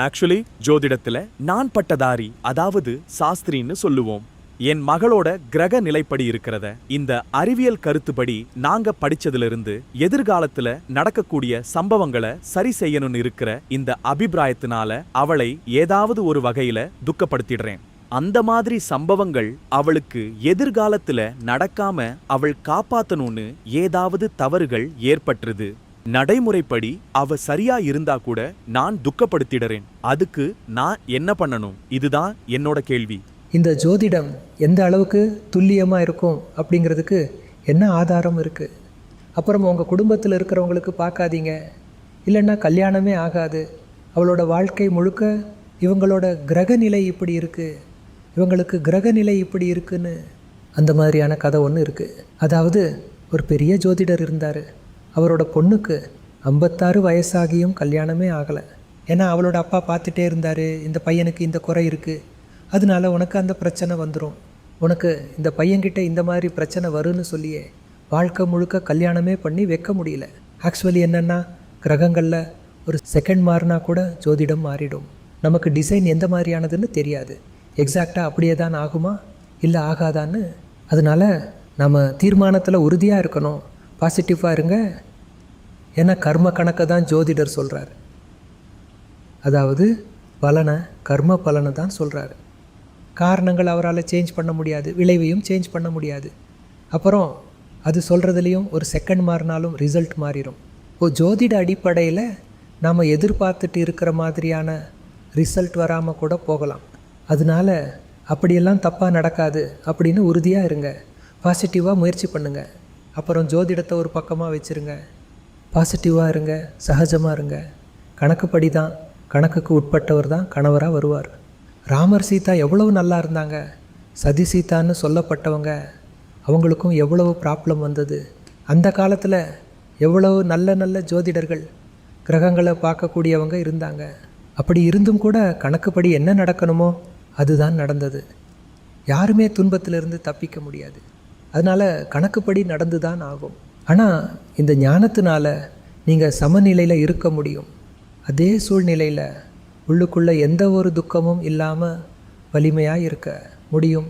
Actually ஜோதிடத்துல நான் பட்டதாரி, அதாவது சாஸ்திரின்னு சொல்லுவோம். என் மகளோட கிரக நிலைப்படி இருக்கிறத இந்த அறிவியல் கருத்துப்படி நாங்க படிச்சதிலிருந்து எதிர்காலத்துல நடக்கக்கூடிய சம்பவங்களை சரி செய்யணும்னு இருக்கிற இந்த அபிப்பிராயத்தினால அவளை ஏதாவது ஒரு வகையில துக்கப்படுத்திடுறேன். அந்த மாதிரி சம்பவங்கள் அவளுக்கு எதிர்காலத்துல நடக்காம அவள் காப்பாத்தணும்னு ஏதாவது தவறுகள் ஏற்பட்டுருது. நடைமுறைப்படி அவ சரியா இருந்தா கூட நான் துக்கப்படுத்திடுறேன். அதுக்கு நான் என்ன பண்ணணும்? இதுதான் என்னோட கேள்வி. இந்த ஜோதிடம் எந்த அளவுக்கு துல்லியமாக இருக்கும் அப்படிங்கிறதுக்கு என்ன ஆதாரம் இருக்குது? அப்புறம் உங்கள் குடும்பத்தில் இருக்கிறவங்களுக்கு பார்க்காதீங்க, இல்லைன்னா கல்யாணமே ஆகாது, அவளோட வாழ்க்கை முழுக்க இவங்களோட கிரகநிலை இப்படி இருக்குது, இவங்களுக்கு கிரகநிலை இப்படி இருக்குன்னு அந்த மாதிரியான கதை ஒன்று இருக்குது. அதாவது ஒரு பெரிய ஜோதிடர் இருந்தார். அவரோட பொண்ணுக்கு 56 வயசாகியும் கல்யாணமே ஆகலை. ஏன்னா அவளோட அப்பா பார்த்துட்டே இருந்தார், இந்த பையனுக்கு இந்த குறை இருக்குது, அதனால உனக்கு அந்த பிரச்சனை வந்துடும், உனக்கு இந்த பையன்கிட்ட இந்த மாதிரி பிரச்சனை வரும்னு சொல்லியே வாழ்க்கை முழுக்க கல்யாணமே பண்ணி வைக்க முடியல. ஆக்சுவலி என்னென்னா, கிரகங்களில் ஒரு செகண்ட் மாறினா கூட ஜோதிடம் மாறிடும். நமக்கு டிசைன் எந்த மாதிரியானதுன்னு தெரியாது. எக்ஸாக்டாக அப்படியே தான் ஆகுமா இல்லை ஆகாதான்னு. அதனால் நம்ம தீர்மானத்தில் உறுதியாக இருக்கணும், பாசிட்டிவாக இருங்க. ஏன்னா கர்ம கணக்கை தான் ஜோதிடர் சொல்கிறார். அதாவது பலனை, கர்ம பலனை தான் சொல்கிறாரு. காரணங்கள் அவரால் சேஞ்ச் பண்ண முடியாது, விளைவையும் சேஞ்ச் பண்ண முடியாது. அப்புறம் அது சொல்கிறதுலேயும் ஒரு செகண்ட் மாறினாலும் ரிசல்ட் மாறிடும். ஜோதிட அடிப்படையில் நாம் எதிர்பார்த்துட்டு இருக்கிற மாதிரியான ரிசல்ட் வராமல் கூட போகலாம். அதனால் அப்படியெல்லாம் தப்பாக நடக்காது அப்படின்னு உறுதியாக இருங்க. பாசிட்டிவாக முயற்சி பண்ணுங்கள். அப்புறம் ஜோதிடத்தை ஒரு பக்கமாக வச்சுருங்க. பாசிட்டிவாக இருங்க, சகஜமாக இருங்க. கணக்குப்படி தான், கணக்குக்கு உட்பட்டவர் தான் கணவராக வருவார். ராமர் சீதா எவ்வளவு நல்லா இருந்தாங்க. சதி சீதான்னு சொல்லப்பட்டவங்க, அவங்களுக்கும் எவ்வளவு ப்ராப்ளம் வந்தது. அந்த காலத்தில் எவ்வளவு நல்ல நல்ல ஜோதிடர்கள், கிரகங்களை பார்க்கக்கூடியவங்க இருந்தாங்க. அப்படி இருந்தும் கூட கணக்குப்படி என்ன நடக்கணுமோ அதுதான் நடந்தது. யாருமே துன்பத்திலிருந்து தப்பிக்க முடியாது. அதனால் கணக்குப்படி நடந்து தான் ஆகும். ஆனால் இந்த ஞானத்தினால நீங்கள் சமநிலையில் இருக்க முடியும். அதே சூழ்நிலையில் உள்ளுக்குள்ளே எந்த ஒரு துக்கமும் இல்லாமல் வலிமையாக இருக்க முடியும்.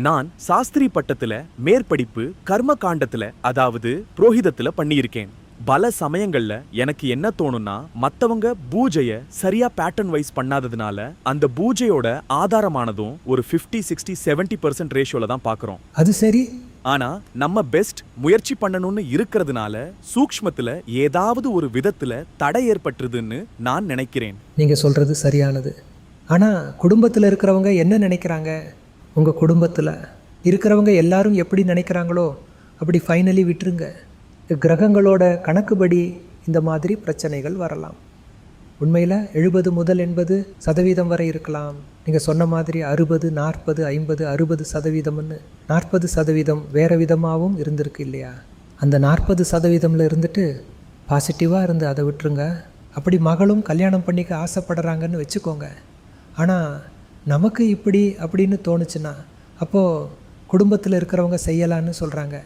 நான் சாஸ்திரி பட்டத்துல மேற்படிப்பு கர்ம காண்டத்துல, அதாவது புரோஹிதத்துல பண்ணியிருக்கேன். பல சமயங்கள்ல எனக்கு என்ன தோணும்னா, மத்தவங்க பூஜைய சரியா பேட்டர்ன் வைஸ் பண்ணாததுனால அந்த பூஜையோட ஆதாரமானதும் ஒரு 50, 60, 70% ரேஷியோல தான் பார்க்குறோம். அது சரி. ஆனா நம்ம பெஸ்ட் முயற்சி பண்ணணும்னு இருக்கிறதுனால சூக்ஷ்மத்துல ஏதாவது ஒரு விதத்துல தடை ஏற்பட்டுருதுன்னு நான் நினைக்கிறேன். நீங்க சொல்றது சரியானது. ஆனா குடும்பத்தில் இருக்கிறவங்க என்ன நினைக்கிறாங்க? உங்க குடும்பத்தில் இருக்கிறவங்க எல்லாரும் எப்படி நினைக்கிறாங்களோ அப்படி ஃபைனலி விட்டுருங்க. கிரகங்களோட கணக்குப்படி இந்த மாதிரி பிரச்சனைகள் வரலாம். உண்மையில் 70 முதல் 80% வரை இருக்கலாம். நீங்கள் சொன்ன மாதிரி 60, 40, 50, 60%ன்னு 40% வேறு விதமாகவும் இருந்திருக்கு இல்லையா? அந்த 40%ல் இருந்துட்டு பாசிட்டிவாக இருந்து அதை விட்டுருங்க. அப்படி மகளும் கல்யாணம் பண்ணிக்க ஆசைப்படுறாங்கன்னு வச்சுக்கோங்க. ஆனால் நமக்கு இப்படி அப்படின்னு தோணுச்சுன்னா, அப்போது குடும்பத்தில் இருக்கிறவங்க செய்யலான்னு சொல்கிறாங்க,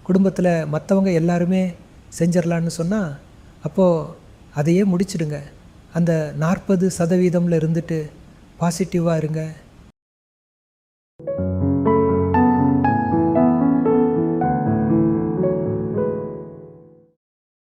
குடும்பத்தில் மற்றவங்க எல்லாருமே செஞ்சிடலான்னு சொன்னால், அப்போது அதையே முடிச்சிடுங்க. அந்த 40%ல் இருந்துட்டு பாசிட்டிவாக இருங்க.